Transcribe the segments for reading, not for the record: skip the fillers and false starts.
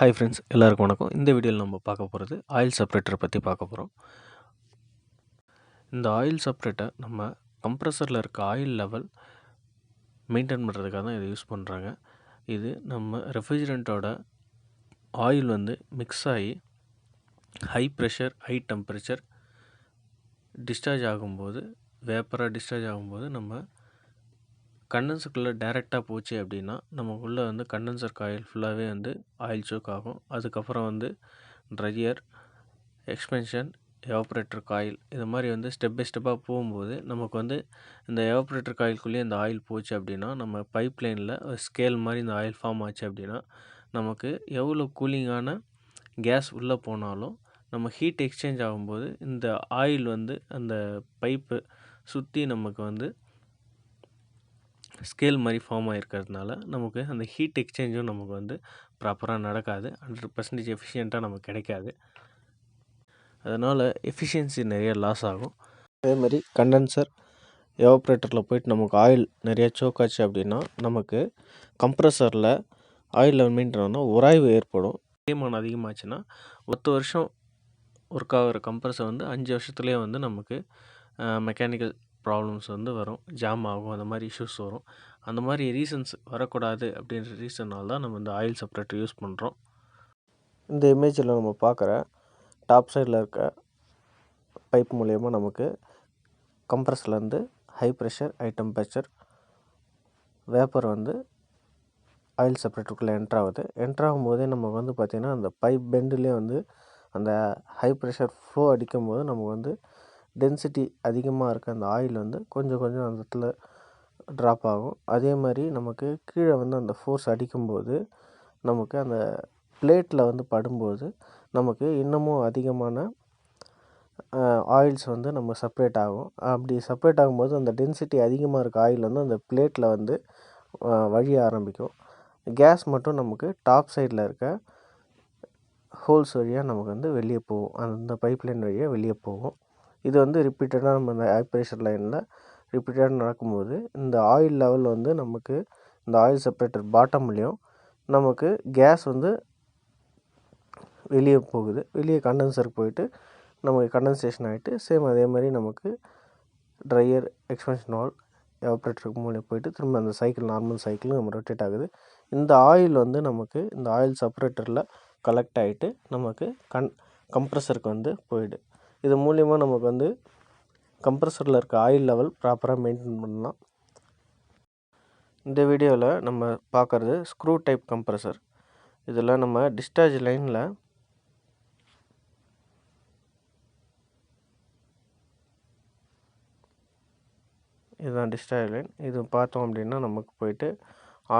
Hi friends, எல்லாருக்கும் வணக்கம். இந்த வீடியோவில் நம்ம பார்க்க போகிறது ஆயில் செப்பரேட்டரை பற்றி பார்க்க போகிறோம். இந்த ஆயில் செப்பரேட்டர் நம்ம கம்ப்ரஸரில் இருக்க ஆயில் லெவல் மெயின்டைன் பண்ணுறதுக்காக தான் இதை யூஸ் பண்ணுறாங்க. இது நம்ம ரெஃப்ரிஜரண்ட்டோட ஆயில் மிக்ஸ் ஆகி high pressure high temperature discharge ஆகும்போது டிஸ்சார்ஜ் ஆகும்போது நம்ம கண்டென்சருக்குள்ளே டைரெக்டாக போச்சு அப்படின்னா நமக்குள்ளே கண்டென்சர் காயில் ஃபுல்லாகவே ஆயில் சோக் ஆகும். அதுக்கப்புறம் ட்ரையர், எக்ஸ்பென்ஷன், எவாப்ரேட்டர் காயில் இது மாதிரி ஸ்டெப் பை ஸ்டெப்பாக போகும்போது நமக்கு இந்த எவாப்ரேட்டர் காயிலுக்குள்ளேயே இந்த ஆயில் போச்சு அப்படின்னா நம்ம பைப் லைனில் ஸ்கேல் மாதிரி இந்த ஆயில் ஃபார்ம் ஆச்சு அப்படின்னா நமக்கு எவ்வளோ கூலிங்கான கேஸ் உள்ளே போனாலும் நம்ம ஹீட் எக்ஸ்சேஞ்ச் ஆகும்போது இந்த ஆயில் அந்த பைப்பு சுற்றி நமக்கு ஸ்கேல் மாதிரி ஃபார்ம் ஆகிருக்கிறதுனால நமக்கு அந்த ஹீட் எக்ஸ்சேஞ்சும் நமக்கு ப்ராப்பராக நடக்காது. 100% எஃபிஷியண்ட்டாக நமக்கு கிடைக்காது. அதனால் எஃபிஷியன்சி நிறைய லாஸ் ஆகும். அதேமாதிரி கண்டென்சர் எவாப்ரேட்டரில் போய்ட்டு நமக்கு ஆயில் நிறையா சோக் ஆச்சு அப்படின்னா நமக்கு கம்ப்ரஸரில் ஆயில் லெவல் மெயின்டைன் பண்ணால் உராய்வு ஏற்படும். தேய்மானம் அதிகமாச்சுன்னா 10 வருஷம் ஒர்க் ஆகிற கம்ப்ரஸர் 5 வருஷத்துலேயே நமக்கு மெக்கானிக்கல் ப்ராப்ளம்ஸ் வரும், ஜாம் ஆகும், அந்த மாதிரி இஷ்யூஸ் வரும். அந்த மாதிரி ரீசன்ஸ் வரக்கூடாது அப்படின்ற ரீசனால் தான் நம்ம இந்த ஆயில் செப்பரேட்டர் யூஸ் பண்ணுறோம். இந்த இமேஜில் நம்ம பார்க்குற டாப் சைடில் இருக்க பைப் மூலயமா நமக்கு கம்ப்ரஸர்லேருந்து high pressure high temperature vapour oil செப்பரேட்டருக்குள்ளே என்ட்ராகும்போதே நமக்கு பார்த்திங்கன்னா அந்த பைப் பெண்டுலேயே அந்த ஹை ப்ரெஷர் ஃப்ளோ அடிக்கும்போது நமக்கு டென்சிட்டி அதிகமாக இருக்க அந்த ஆயில் கொஞ்சம் கொஞ்சம் அந்த இடத்துல ட்ராப் ஆகும். அதே மாதிரி நமக்கு கீழே அந்த ஃபோர்ஸ் அடிக்கும்போது நமக்கு அந்த பிளேட்டில் படும்போது நமக்கு இன்னமும் அதிகமான ஆயில்ஸ் நம்ம செப்பரேட் ஆகும். அப்படி செப்பரேட் ஆகும்போது அந்த டென்சிட்டி அதிகமாக இருக்க ஆயில் அந்த பிளேட்டில் வழிய ஆரம்பிக்கும். கேஸ் மட்டும் நமக்கு டாப் சைடில் இருக்க ஹோல்ஸ் வழியாக நமக்கு வெளியே போகும். அந்த பைப் லைன் வழியாக வெளியே போகும். இது ரிப்பீட்டடாக நம்ம இந்த ஹை ப்ரெஷர் லைனில் ரிப்பீட்டடாக நடக்கும்போது இந்த ஆயில் லெவல் நமக்கு இந்த ஆயில் செப்பரேட்டர் பாட்டம்லேயும் நமக்கு கேஸ் வெளியே போகுது. வெளியே கண்டென்சருக்கு போயிட்டு நமக்கு கண்டென்சேஷன் ஆகிட்டு சேம் அதே மாதிரி நமக்கு ட்ரையர், எக்ஸ்பென்ஷன் வால்வ், எவாப்ரேட்டருக்கு மூலியம் போயிட்டு திரும்ப அந்த சைக்கிள் நார்மல் சைக்கிள் நம்ம ரொட்டேட் ஆகுது. இந்த ஆயில் நமக்கு இந்த ஆயில் செப்பரேட்டரில் கலெக்ட் ஆகிட்டு நமக்கு கம்ப்ரஸருக்கு போயிடுது. இது மூலிமா நமக்கு கம்ப்ரஸரில் இருக்க ஆயில் லெவல் ப்ராப்பராக மெயின்டைன் பண்ணலாம். இந்த வீடியோவில் நம்ம பார்க்குறது ஸ்க்ரூ டைப் கம்ப்ரஸர். இதில் நம்ம டிஸ்சார்ஜ் லைனில் இதுதான் டிஸ்சார்ஜ் லைன். இது பார்த்தோம் அப்படின்னா நமக்கு போயிட்டு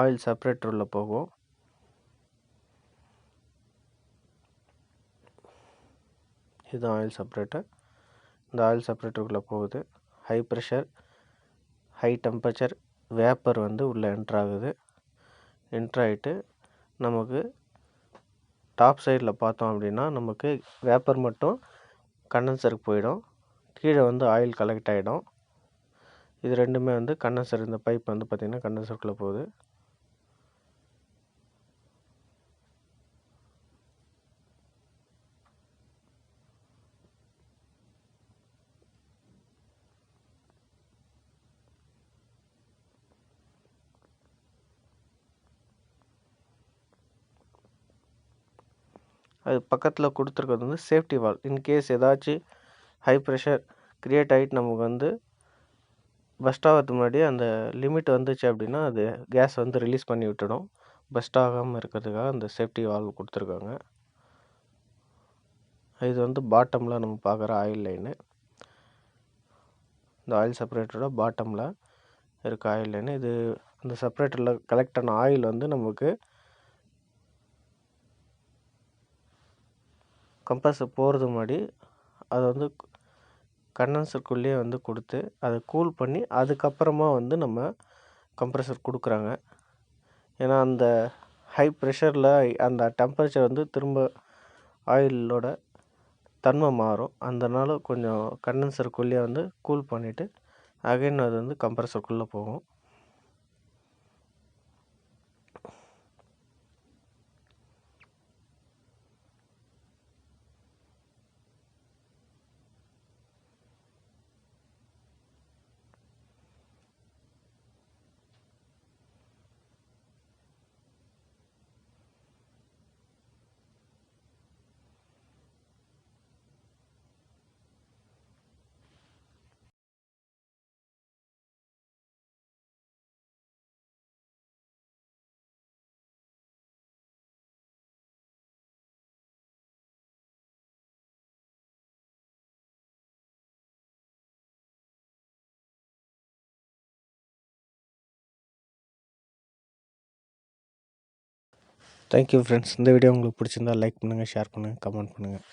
ஆயில் செப்பரேட்டரில் போகும். இதுதான் ஆயில் செப்பரேட்டர். இந்த ஆயில் செப்பரேட்டருக்குள்ளே போகுது. High pressure high temperature vapour உள்ளே என்ட்ராகுது. என்ட்ராகிட்டு நமக்கு டாப் சைடில் பார்த்தோம் அப்படின்னா நமக்கு வேப்பர் மட்டும் கண்டென்சருக்கு போயிடும். கீழே ஆயில் கலெக்ட் ஆகிடும். இது ரெண்டுமே கண்டென்சர், இந்த பைப் பார்த்திங்கன்னா கண்டென்சருக்குள்ளே போகுது. அது பக்கத்தில் கொடுத்துருக்கிறது சேஃப்டி வால்வ். இன்கேஸ் ஏதாச்சும் ஹை ப்ரெஷர் க்ரியேட் ஆகிட்டு நமக்கு பஸ்ட் ஆகிறதுக்கு முன்னாடி அந்த லிமிட் வந்துச்சு அப்படின்னா அது கேஸ் ரிலீஸ் பண்ணி விட்டுடும். பஸ்ட் ஆகாமல் இருக்கிறதுக்காக அந்த சேஃப்டி வால்வ் கொடுத்துருக்காங்க. இது பாட்டமில் நம்ம பார்க்குற ஆயில் லைனு. இந்த ஆயில் செப்பரேட்டரோட பாட்டமில் இருக்க ஆயில் லைனு. இது அந்த செப்பரேட்டரில் கலெக்ட் ஆன ஆயில் நமக்கு கம்ப்ரஸர் போகிறது முன்னாடி அது கண்டென்சருக்குள்ளேயே கொடுத்து அதை கூல் பண்ணி அதுக்கப்புறமா நம்ம கம்ப்ரஸர் கொடுக்குறாங்க. ஏன்னா அந்த ஹை ப்ரெஷரில் அந்த டெம்பரேச்சர் திரும்ப ஆயிலோட தன்மை மாறும். அதனால் கொஞ்சம் கண்டென்சருக்குள்ளேயே கூல் பண்ணிவிட்டு அகைன் அது கம்ப்ரஸருக்குள்ளே போகும். Thank you friends. இந்த வீடியோ உங்களுக்கு பிடிச்சிருந்தா லைக் பண்ணுங்கள், ஷேர் பண்ணுங்கள், கமெண்ட் பண்ணுங்கள்.